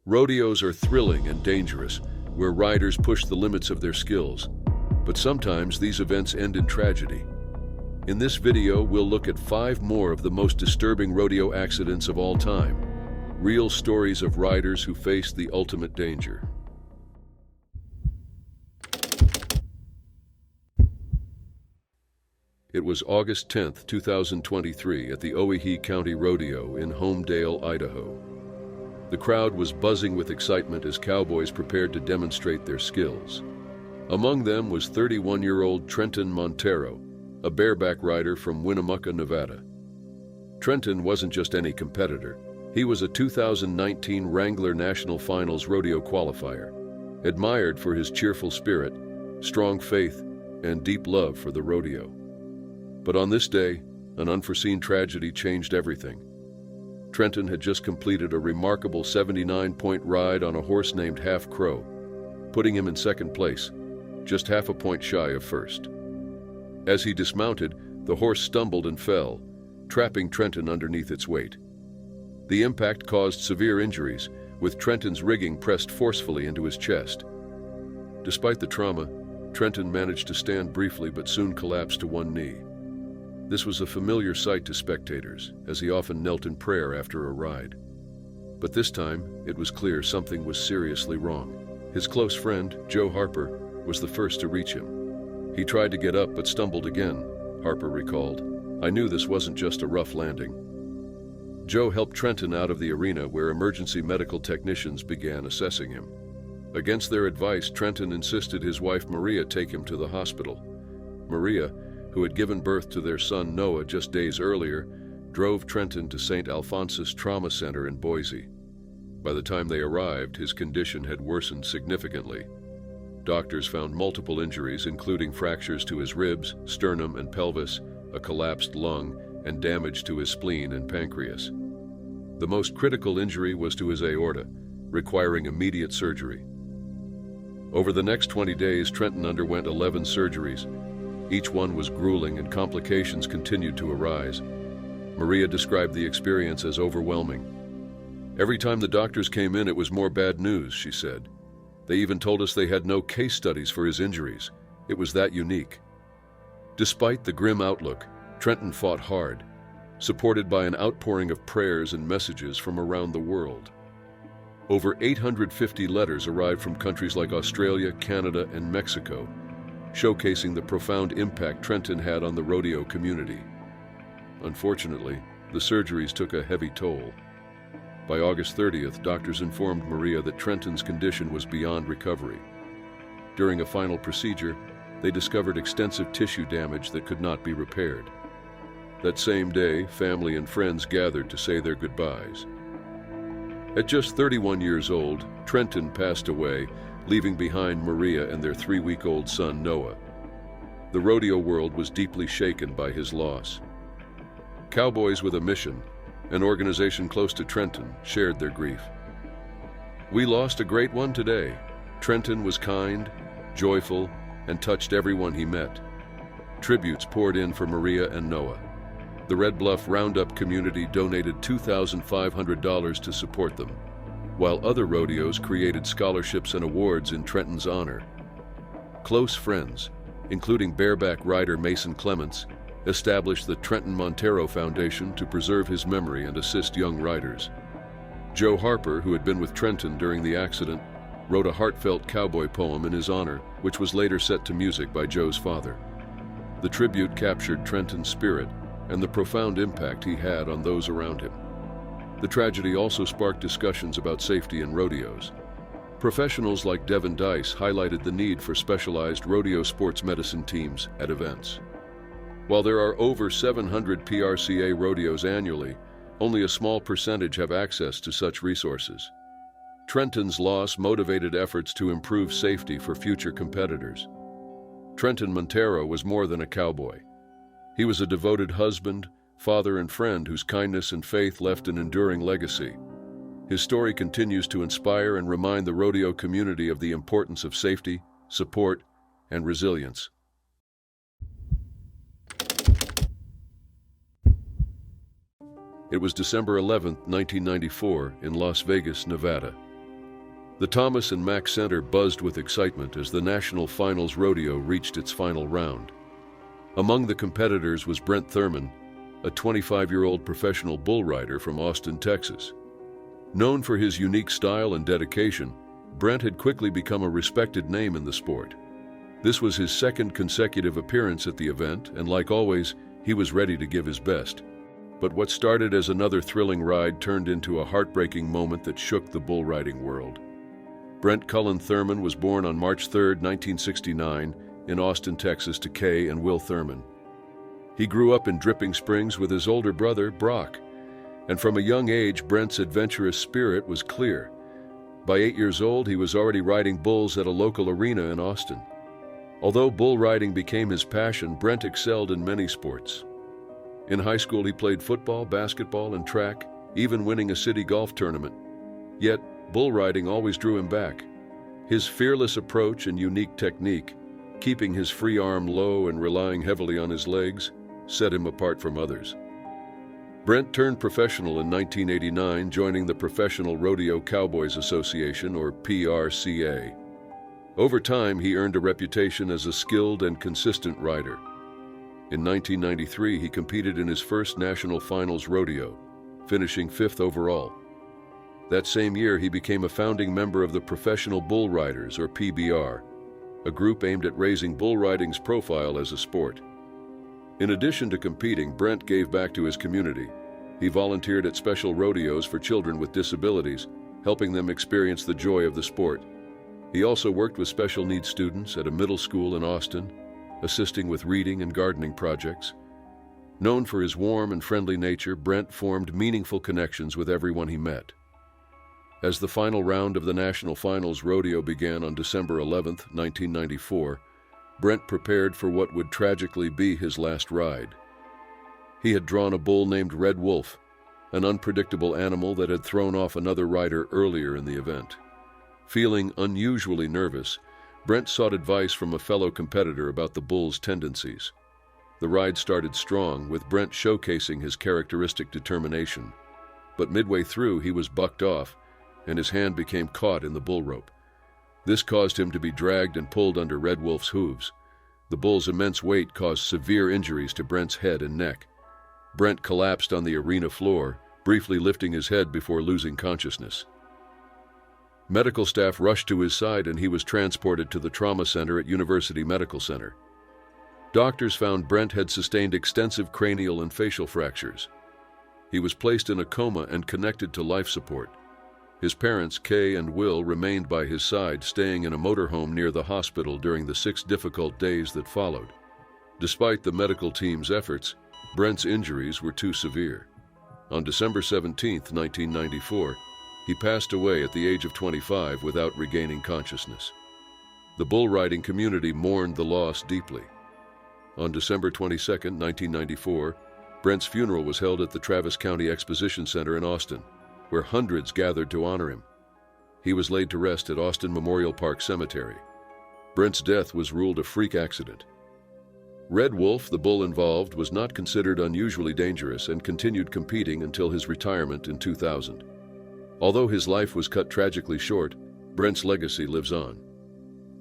Rodeos are thrilling and dangerous, where riders push the limits of their skills. But sometimes these events end in tragedy. In this video, we'll look at 5 more of the most disturbing rodeo accidents of all time. Real stories of riders who faced the ultimate danger. It was August 10, 2023 at the Owyhee County Rodeo in Homedale, Idaho. The crowd was buzzing with excitement as cowboys prepared to demonstrate their skills. Among them was 31-year-old Trenton Montero, a bareback rider from Winnemucca, Nevada. Trenton wasn't just any competitor. He was a 2019 Wrangler National Finals rodeo qualifier, admired for his cheerful spirit, strong faith, and deep love for the rodeo. But on this day, an unforeseen tragedy changed everything. Trenton had just completed a remarkable 79-point ride on a horse named Half Crow, putting him in second place, just half a point shy of first. As he dismounted, the horse stumbled and fell, trapping Trenton underneath its weight. The impact caused severe injuries, with Trenton's rigging pressed forcefully into his chest. Despite the trauma, Trenton managed to stand briefly but soon collapsed to one knee. This was a familiar sight to spectators, as he often knelt in prayer after a ride. But this time, it was clear something was seriously wrong. His close friend, Joe Harper, was the first to reach him. He tried to get up but stumbled again, Harper recalled. "I knew this wasn't just a rough landing." Joe helped Trenton out of the arena where emergency medical technicians began assessing him. Against their advice, Trenton insisted his wife Maria take him to the hospital. Maria, who had given birth to their son Noah just days earlier, drove Trenton to St. Alphonsus Trauma Center in Boise. By the time they arrived, his condition had worsened significantly. Doctors found multiple injuries, including fractures to his ribs, sternum, and pelvis, a collapsed lung, and damage to his spleen and pancreas. The most critical injury was to his aorta, requiring immediate surgery. Over the next 20 days, Trenton underwent 11 surgeries. Each one was grueling and complications continued to arise. Maria described the experience as overwhelming. "Every time the doctors came in, it was more bad news," she said. "They even told us they had no case studies for his injuries. It was that unique." Despite the grim outlook, Trenton fought hard, supported by an outpouring of prayers and messages from around the world. Over 850 letters arrived from countries like Australia, Canada, and Mexico, showcasing the profound impact Trenton had on the rodeo community. Unfortunately, the surgeries took a heavy toll. By August 30th, doctors informed Maria that Trenton's condition was beyond recovery. During a final procedure, they discovered extensive tissue damage that could not be repaired. That same day, family and friends gathered to say their goodbyes. At just 31 years old, Trenton passed away, leaving behind Maria and their 3-week-old son, Noah. The rodeo world was deeply shaken by his loss. Cowboys with a Mission, an organization close to Trenton, shared their grief. "We lost a great one today. Trenton was kind, joyful, and touched everyone he met." Tributes poured in for Maria and Noah. The Red Bluff Roundup community donated $2,500 to support them, while other rodeos created scholarships and awards in Trenton's honor. Close friends, including bareback rider Mason Clements, established the Trenton Montero Foundation to preserve his memory and assist young riders. Joe Harper, who had been with Trenton during the accident, wrote a heartfelt cowboy poem in his honor, which was later set to music by Joe's father. The tribute captured Trenton's spirit and the profound impact he had on those around him. The tragedy also sparked discussions about safety in rodeos. Professionals like Devin Dice highlighted the need for specialized rodeo sports medicine teams at events. While there are over 700 PRCA rodeos annually, only a small percentage have access to such resources. Trenton's loss motivated efforts to improve safety for future competitors. Trenton Montero was more than a cowboy. He was a devoted husband, father, and friend whose kindness and faith left an enduring legacy. His story continues to inspire and remind the rodeo community of the importance of safety, support, and resilience. It was December 11, 1994, in Las Vegas, Nevada. The Thomas and Mack Center buzzed with excitement as the National Finals Rodeo reached its final round. Among the competitors was Brent Thurman, a 25-year-old professional bull rider from Austin, Texas. Known for his unique style and dedication, Brent had quickly become a respected name in the sport. This was his second consecutive appearance at the event, and like always, he was ready to give his best. But what started as another thrilling ride turned into a heartbreaking moment that shook the bull riding world. Brent Cullen Thurman was born on March 3, 1969, in Austin, Texas, to Kay and Will Thurman. He grew up in Dripping Springs with his older brother, Brock, and from a young age, Brent's adventurous spirit was clear. By 8 years old, he was already riding bulls at a local arena in Austin. Although bull riding became his passion, Brent excelled in many sports. In high school, he played football, basketball, and track, even winning a city golf tournament. Yet, bull riding always drew him back. His fearless approach and unique technique, keeping his free arm low and relying heavily on his legs, set him apart from others. Brent turned professional in 1989, joining the Professional Rodeo Cowboys Association, or PRCA. Over time, he earned a reputation as a skilled and consistent rider. In 1993, he competed in his first National Finals Rodeo, finishing 5th overall. That same year, he became a founding member of the Professional Bull Riders, or PBR, a group aimed at raising bull riding's profile as a sport. In addition to competing, Brent gave back to his community. He volunteered at special rodeos for children with disabilities, helping them experience the joy of the sport. He also worked with special needs students at a middle school in Austin, assisting with reading and gardening projects. Known for his warm and friendly nature, Brent formed meaningful connections with everyone he met. As the final round of the National Finals Rodeo began on December 11, 1994, Brent prepared for what would tragically be his last ride. He had drawn a bull named Red Wolf, an unpredictable animal that had thrown off another rider earlier in the event. Feeling unusually nervous, Brent sought advice from a fellow competitor about the bull's tendencies. The ride started strong, with Brent showcasing his characteristic determination. But midway through, he was bucked off, and his hand became caught in the bull rope. This caused him to be dragged and pulled under Red Wolf's hooves. The bull's immense weight caused severe injuries to Brent's head and neck. Brent collapsed on the arena floor, briefly lifting his head before losing consciousness. Medical staff rushed to his side and he was transported to the trauma center at University Medical Center. Doctors found Brent had sustained extensive cranial and facial fractures. He was placed in a coma and connected to life support. His parents, Kay and Will, remained by his side, staying in a motorhome near the hospital during the 6 difficult days that followed. Despite the medical team's efforts, Brent's injuries were too severe. On December 17, 1994, he passed away at the age of 25 without regaining consciousness. The bull riding community mourned the loss deeply. On December 22, 1994, Brent's funeral was held at the Travis County Exposition Center in Austin, where hundreds gathered to honor him. He was laid to rest at Austin Memorial Park Cemetery. Brent's death was ruled a freak accident. Red Wolf, the bull involved, was not considered unusually dangerous and continued competing until his retirement in 2000. Although his life was cut tragically short, Brent's legacy lives on.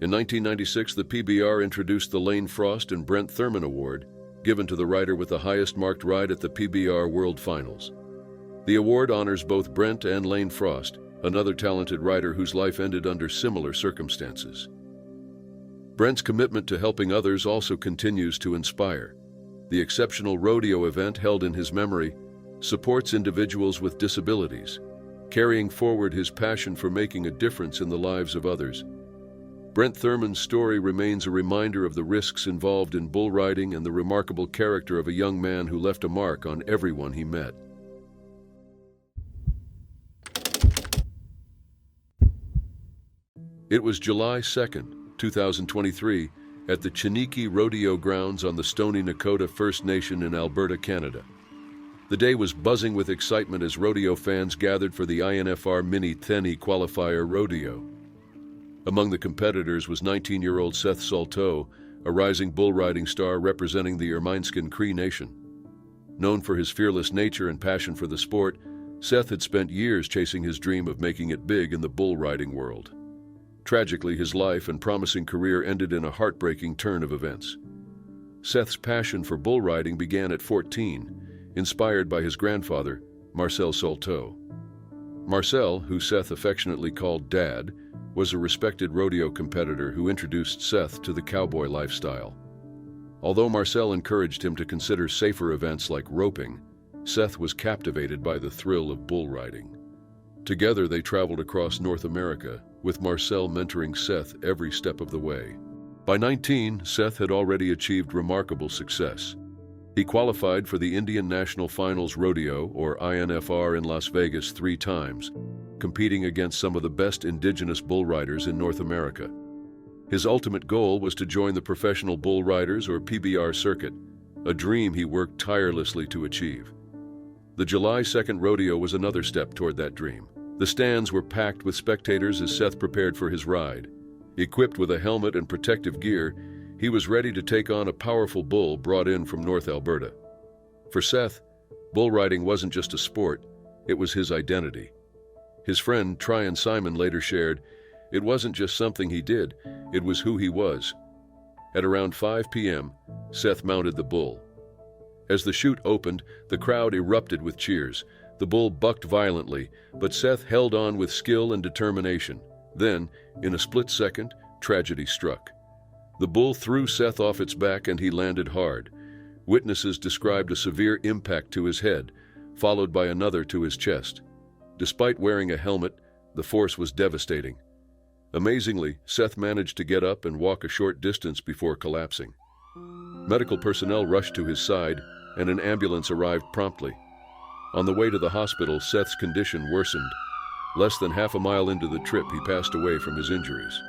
In 1996, the PBR introduced the Lane Frost and Brent Thurman Award, given to the rider with the highest marked ride at the PBR World Finals. The award honors both Brent and Lane Frost, another talented rider whose life ended under similar circumstances. Brent's commitment to helping others also continues to inspire. The exceptional rodeo event held in his memory supports individuals with disabilities, carrying forward his passion for making a difference in the lives of others. Brent Thurman's story remains a reminder of the risks involved in bull riding and the remarkable character of a young man who left a mark on everyone he met. It was July 2, 2023, at the Chiniki Rodeo grounds on the Stoney Nakoda First Nation in Alberta, Canada. The day was buzzing with excitement as rodeo fans gathered for the INFR Mini Theni Qualifier Rodeo. Among the competitors was 19-year-old Seth Salteau, a rising bull riding star representing the Ermineskin Cree Nation. Known for his fearless nature and passion for the sport, Seth had spent years chasing his dream of making it big in the bull riding world. Tragically, his life and promising career ended in a heartbreaking turn of events. Seth's passion for bull riding began at 14, inspired by his grandfather, Marcel Solteau. Marcel, who Seth affectionately called Dad, was a respected rodeo competitor who introduced Seth to the cowboy lifestyle. Although Marcel encouraged him to consider safer events like roping, Seth was captivated by the thrill of bull riding. Together they traveled across North America, with Marcel mentoring Seth every step of the way. By 19, Seth had already achieved remarkable success. He qualified for the Indian National Finals Rodeo, or INFR, in Las Vegas 3 times, competing against some of the best indigenous bull riders in North America. His ultimate goal was to join the Professional Bull Riders, or PBR, circuit, a dream he worked tirelessly to achieve. The July 2nd rodeo was another step toward that dream. The stands were packed with spectators as Seth prepared for his ride. Equipped with a helmet and protective gear, he was ready to take on a powerful bull brought in from North Alberta. For Seth, bull riding wasn't just a sport, it was his identity. His friend Tryon Simon later shared, "It wasn't just something he did, it was who he was." At around 5 p.m., Seth mounted the bull. As the chute opened, the crowd erupted with cheers. The bull bucked violently, but Seth held on with skill and determination. Then, in a split second, tragedy struck. The bull threw Seth off its back and he landed hard. Witnesses described a severe impact to his head, followed by another to his chest. Despite wearing a helmet, the force was devastating. Amazingly, Seth managed to get up and walk a short distance before collapsing. Medical personnel rushed to his side, and an ambulance arrived promptly. On the way to the hospital, Seth's condition worsened. Less than half a mile into the trip, he passed away from his injuries.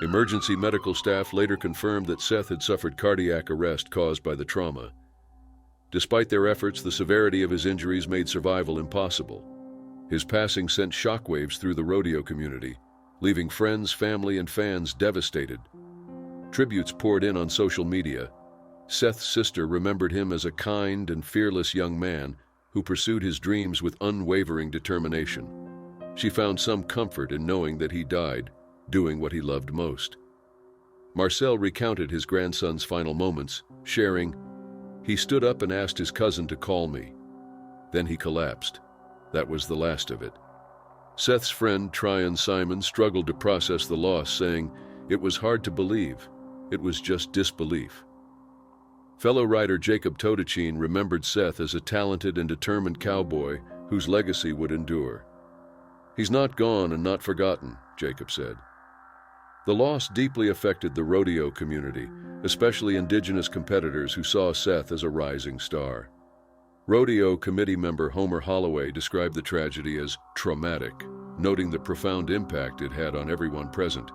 Emergency medical staff later confirmed that Seth had suffered cardiac arrest caused by the trauma. Despite their efforts, the severity of his injuries made survival impossible. His passing sent shockwaves through the rodeo community, leaving friends, family, and fans devastated. Tributes poured in on social media. Seth's sister remembered him as a kind and fearless young man who pursued his dreams with unwavering determination. She found some comfort in knowing that he died, doing what he loved most. Marcel recounted his grandson's final moments, sharing, "He stood up and asked his cousin to call me. Then he collapsed. That was the last of it." Seth's friend Tryon Simon struggled to process the loss, saying, "It was hard to believe. It was just disbelief." Fellow rider Jacob Todachine remembered Seth as a talented and determined cowboy whose legacy would endure. "He's not gone and not forgotten," Jacob said. The loss deeply affected the rodeo community, especially indigenous competitors who saw Seth as a rising star. Rodeo committee member Homer Holloway described the tragedy as traumatic, noting the profound impact it had on everyone present.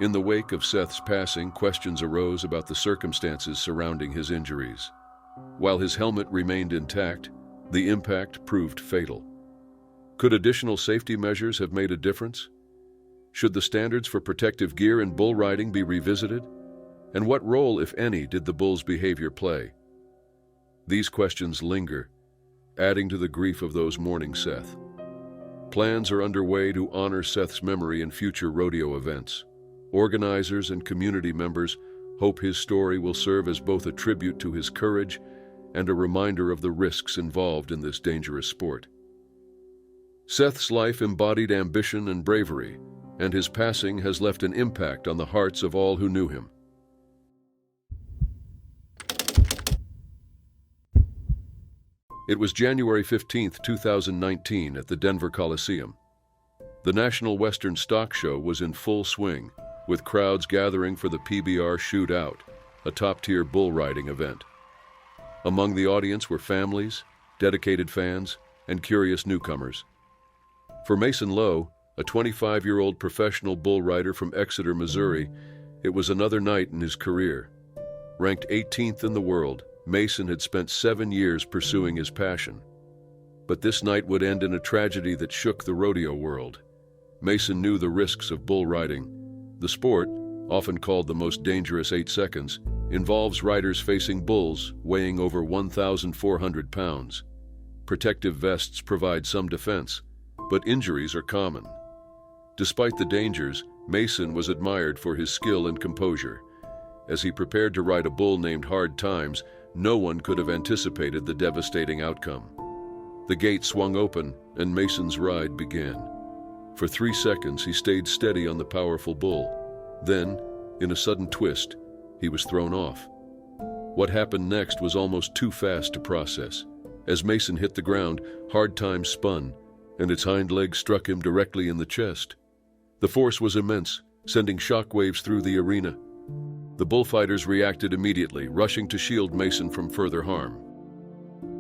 In the wake of Seth's passing, questions arose about the circumstances surrounding his injuries. While his helmet remained intact, the impact proved fatal. Could additional safety measures have made a difference? Should the standards for protective gear in bull riding be revisited? And what role, if any, did the bull's behavior play? These questions linger, adding to the grief of those mourning Seth. Plans are underway to honor Seth's memory in future rodeo events. Organizers and community members hope his story will serve as both a tribute to his courage and a reminder of the risks involved in this dangerous sport. Seth's life embodied ambition and bravery, and his passing has left an impact on the hearts of all who knew him. It was January 15, 2019, at the Denver Coliseum. The National Western Stock Show was in full swing, with crowds gathering for the PBR Shootout, a top-tier bull riding event. Among the audience were families, dedicated fans, and curious newcomers. For Mason Lowe, a 25-year-old professional bull rider from Exeter, Missouri, it was another night in his career. Ranked 18th in the world, Mason had spent 7 years pursuing his passion. But this night would end in a tragedy that shook the rodeo world. Mason knew the risks of bull riding. The sport, often called the most dangerous 8 seconds, involves riders facing bulls weighing over 1,400 pounds. Protective vests provide some defense, but injuries are common. Despite the dangers, Mason was admired for his skill and composure. As he prepared to ride a bull named Hard Times, no one could have anticipated the devastating outcome. The gate swung open, and Mason's ride began. For 3 seconds, he stayed steady on the powerful bull. Then, in a sudden twist, he was thrown off. What happened next was almost too fast to process. As Mason hit the ground, Hard Times spun, and its hind leg struck him directly in the chest. The force was immense, sending shockwaves through the arena. The bullfighters reacted immediately, rushing to shield Mason from further harm.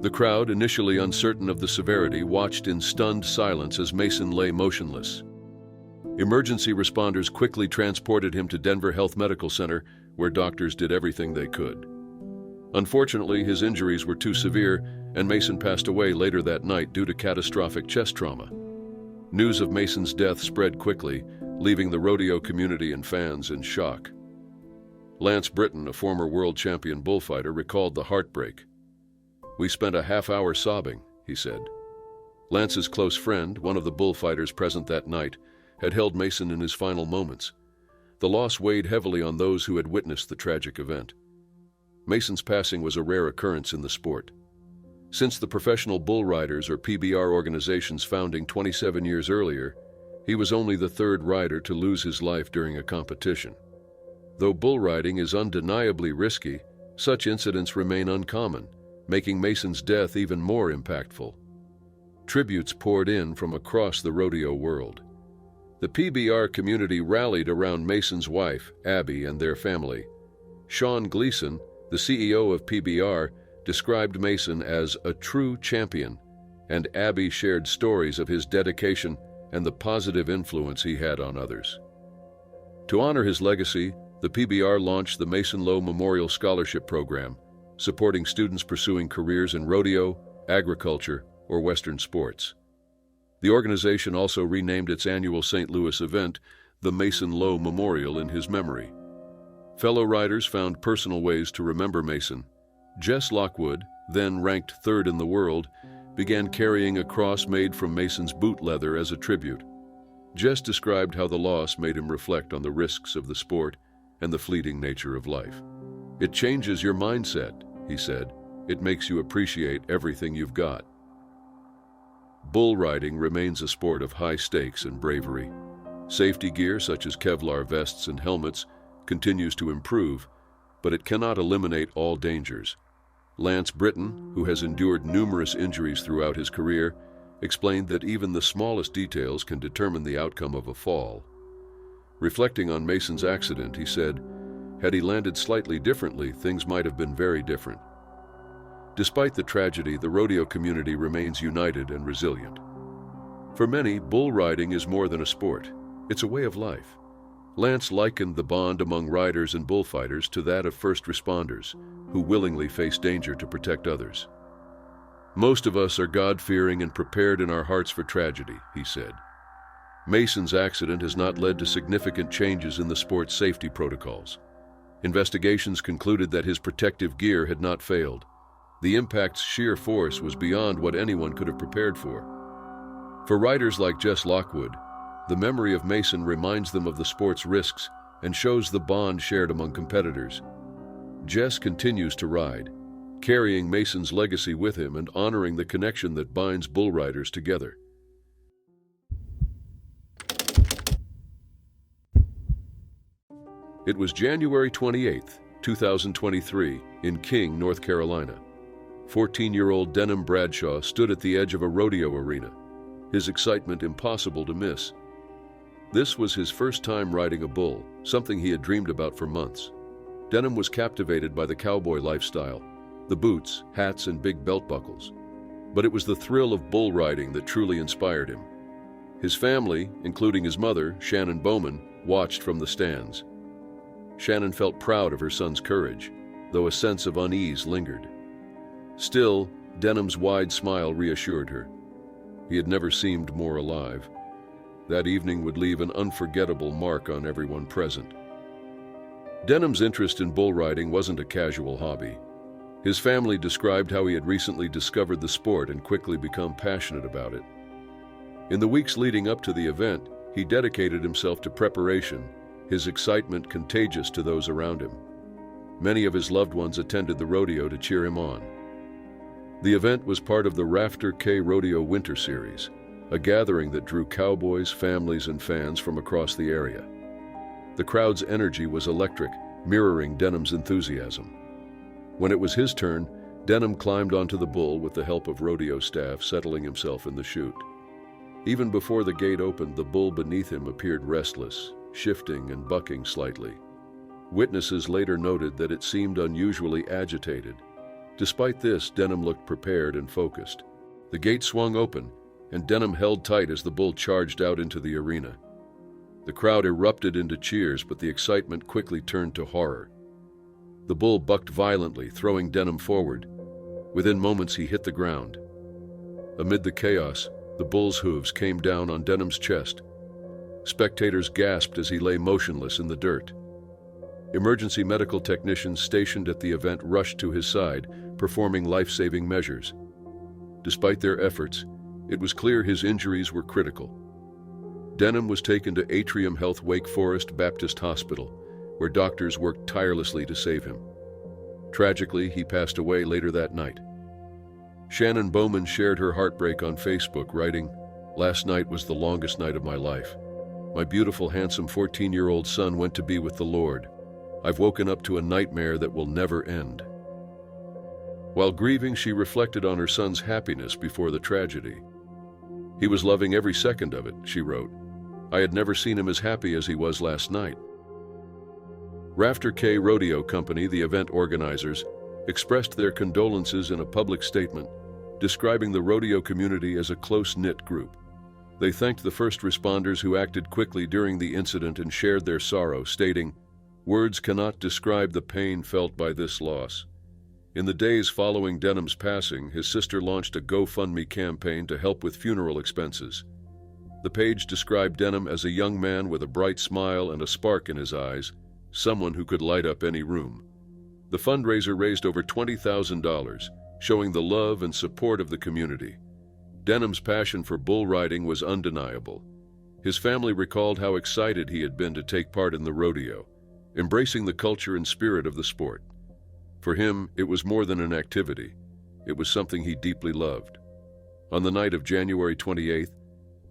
The crowd, initially uncertain of the severity, watched in stunned silence as Mason lay motionless. Emergency responders quickly transported him to Denver Health Medical Center, where doctors did everything they could. Unfortunately, his injuries were too severe, and Mason passed away later that night due to catastrophic chest trauma. News of Mason's death spread quickly, leaving the rodeo community and fans in shock. Lance Britton, a former world champion bullfighter, recalled the heartbreak. "We spent a half-hour sobbing," he said. Lance's close friend, one of the bullfighters present that night, had held Mason in his final moments. The loss weighed heavily on those who had witnessed the tragic event. Mason's passing was a rare occurrence in the sport. Since the Professional Bull Riders, or PBR organization's founding 27 years earlier, he was only the third rider to lose his life during a competition. Though bull riding is undeniably risky, such incidents remain uncommon, making Mason's death even more impactful. Tributes poured in from across the rodeo world. The PBR community rallied around Mason's wife, Abby, and their family. Sean Gleason, the CEO of PBR, described Mason as a true champion, and Abby shared stories of his dedication and the positive influence he had on others. To honor his legacy, the PBR launched the Mason Lowe Memorial Scholarship Program, supporting students pursuing careers in rodeo, agriculture, or Western sports. The organization also renamed its annual St. Louis event the Mason Lowe Memorial in his memory. Fellow riders found personal ways to remember Mason. Jess Lockwood, then ranked third in the world, began carrying a cross made from Mason's boot leather as a tribute. Jess described how the loss made him reflect on the risks of the sport and the fleeting nature of life. "It changes your mindset," he said. "It makes you appreciate everything you've got." Bull riding remains a sport of high stakes and bravery. Safety gear, such as Kevlar vests and helmets, continues to improve, but it cannot eliminate all dangers. Lance Britton, who has endured numerous injuries throughout his career, explained that even the smallest details can determine the outcome of a fall. Reflecting on Mason's accident, he said, "Had he landed slightly differently, things might have been very different." Despite the tragedy, the rodeo community remains united and resilient. For many, bull riding is more than a sport. It's a way of life. Lance likened the bond among riders and bullfighters to that of first responders, who willingly face danger to protect others. "Most of us are God-fearing and prepared in our hearts for tragedy," he said. Mason's accident has not led to significant changes in the sport's safety protocols. Investigations concluded that his protective gear had not failed. The impact's sheer force was beyond what anyone could have prepared for. For riders like Jess Lockwood, the memory of Mason reminds them of the sport's risks and shows the bond shared among competitors. Jess continues to ride, carrying Mason's legacy with him and honoring the connection that binds bull riders together. It was January 28, 2023, in King, North Carolina. 14-year-old Denham Bradshaw stood at the edge of a rodeo arena, his excitement impossible to miss. This was his first time riding a bull, something he had dreamed about for months. Denham was captivated by the cowboy lifestyle, the boots, hats, and big belt buckles. But it was the thrill of bull riding that truly inspired him. His family, including his mother, Shannon Bowman, watched from the stands. Shannon felt proud of her son's courage, though a sense of unease lingered. Still, Denham's wide smile reassured her. He had never seemed more alive. That evening would leave an unforgettable mark on everyone present. Denham's interest in bull riding wasn't a casual hobby. His family described how he had recently discovered the sport and quickly become passionate about it. In the weeks leading up to the event, he dedicated himself to preparation, his excitement contagious to those around him. Many of his loved ones attended the rodeo to cheer him on. The event was part of the Rafter K Rodeo Winter Series, a gathering that drew cowboys, families, and fans from across the area. The crowd's energy was electric, mirroring Denham's enthusiasm. When it was his turn, Denham climbed onto the bull with the help of rodeo staff, settling himself in the chute. Even before the gate opened, the bull beneath him appeared restless, shifting and bucking slightly. Witnesses later noted that it seemed unusually agitated. Despite this, Denham looked prepared and focused. The gate swung open, and Denham held tight as the bull charged out into the arena. The crowd erupted into cheers, but the excitement quickly turned to horror. The bull bucked violently, throwing Denham forward. Within moments, he hit the ground. Amid the chaos, the bull's hooves came down on Denham's chest. Spectators gasped as he lay motionless in the dirt. Emergency medical technicians stationed at the event rushed to his side, performing life-saving measures. Despite their efforts, it was clear his injuries were critical. Denham was taken to Atrium Health Wake Forest Baptist Hospital, where doctors worked tirelessly to save him. Tragically, he passed away later that night. Shannon Bowman shared her heartbreak on Facebook, writing, "Last night was the longest night of my life. My beautiful, handsome 14-year-old son went to be with the Lord. I've woken up to a nightmare that will never end." While grieving, she reflected on her son's happiness before the tragedy. "He was loving every second of it," she wrote. "I had never seen him as happy as he was last night." Rafter K Rodeo Company, the event organizers, expressed their condolences in a public statement, describing the rodeo community as a close-knit group. They thanked the first responders who acted quickly during the incident and shared their sorrow, stating, "Words cannot describe the pain felt by this loss." In the days following Denham's passing, his sister launched a GoFundMe campaign to help with funeral expenses. The page described Denham as a young man with a bright smile and a spark in his eyes, someone who could light up any room. The fundraiser raised over $20,000, showing the love and support of the community. Denham's passion for bull riding was undeniable. His family recalled how excited he had been to take part in the rodeo, embracing the culture and spirit of the sport. For him, it was more than an activity. It was something he deeply loved. On the night of January 28th,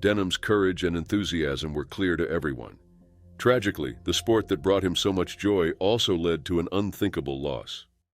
Denham's courage and enthusiasm were clear to everyone. Tragically, the sport that brought him so much joy also led to an unthinkable loss.